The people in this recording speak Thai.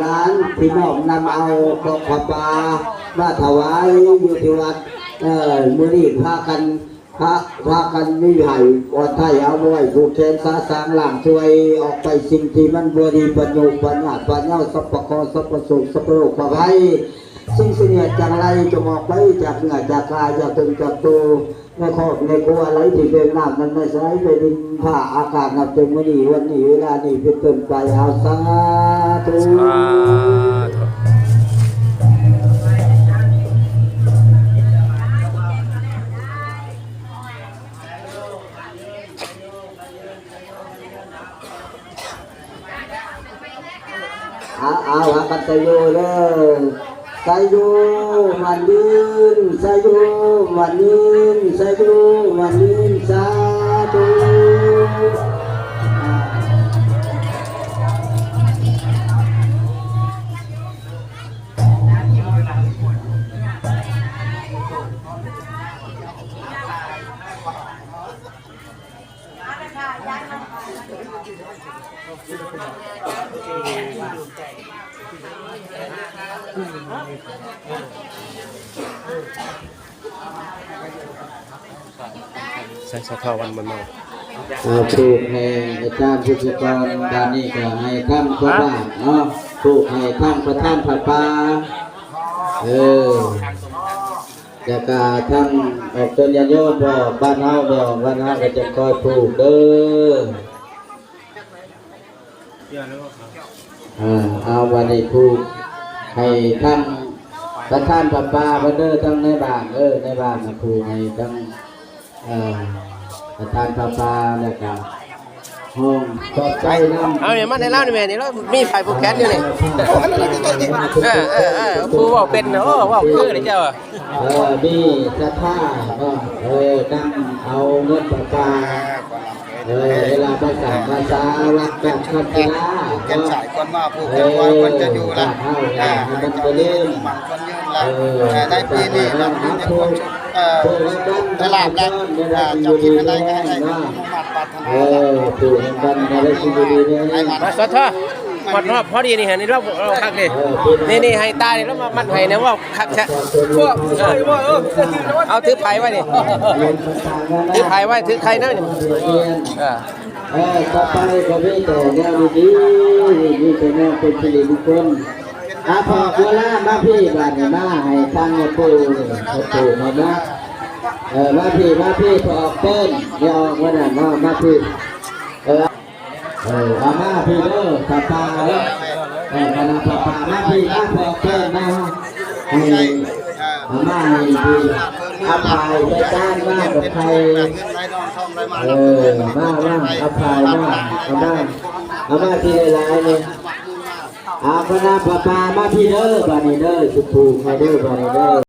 ร้านพี่น้องนำเอาของขปามาถวายอยู่ที่วัดมื้อนี้พากันนี่ให้วัดไทยเอาไว้ผูกแขนสาสางหลังช่วยออกไปสิ่งที่มันบ่ดีประโยชน์ปัญญาปัญญาสัพพะสัพพะสุขสัพพะโลกภัยสิ่งเสียจากไรจงออกไปจากเหงื่อจากกายจากตึงจากตัวในครอบในครัวอะไรที่เป็นน้ำมันไม่ใช่เป็นดินผ้าอากาศนับจนวันนี้เวลานี้เป็นต้นไปเอาสาธุเอาปัตโยเลยสายโยมันยืนสายโยมันยืนสายโยมันยืนสาธุใส่สะท้อนมันมาปลูกให้อาจารย์พุทธกรด้านนี้ก็ให้ท่านพระบ้านเนาะปลูกให้ท่านประธานผัดปลาจะกาท่านออกต้นยาโยนบ่บ้านเฮาก็จะคอยปลูกเด้อเอาวันนี้ปลูกให้ท่านประธานผัดปลาเด้อทั้งในบ้านในบ้านปลูกให้ทั้งประธานปลาเนี่ยครับห้องตอบใจน้ำเอาเนี่ยมาในเล่านี่แม่นี่เรามีไฟโปรแกรมอยู่นี่ครูว่าเป็นเนาะว่าคืออะไรเจ้ามีสภาพนั่งเอาเงินปลาเวลาภาษารักแบบคำกีฬากันสายคนมาผูกกันไว้คนจะอยู่ละมันจะเล่นมันคนยืนละในปีนี้เรามีแต่คนตลาดแล้วจะกินอะไรก็ให้ได้มาปรารถนาถูกกันอะไรที่ดีเนี่ยมาสะท้อมัดรอบพอดีนี่เห็นนี่เราคักเลยนี่ให้ตาเนี่ยเรามามัดไผ่เนี่ยว่าคักชะเอาถือไผ่ไว้นี่ถือไผ่ไว้ถือไข่นั่นนี่ต่อไปก็มีแต่แนวดีๆนี่เป็นแนวเป็นสิริมงคลพอเวลามาพี่บ้านมาให้ทางปู่มามาพี่พอออกเต้นอย่าออกวันนั้นมาพี่อามาพี่เด้อป้าคณะป้ามาพี่พอออกเต้นมาให้มาให้พี่อภัยไปจ้างมากับใครมาอภัยมาที่หลายๆเนี่ยคณะป้ามาพี่เด้อบ้านนี้เด้อสุภูให้เด้อบ้านนี้เด้อ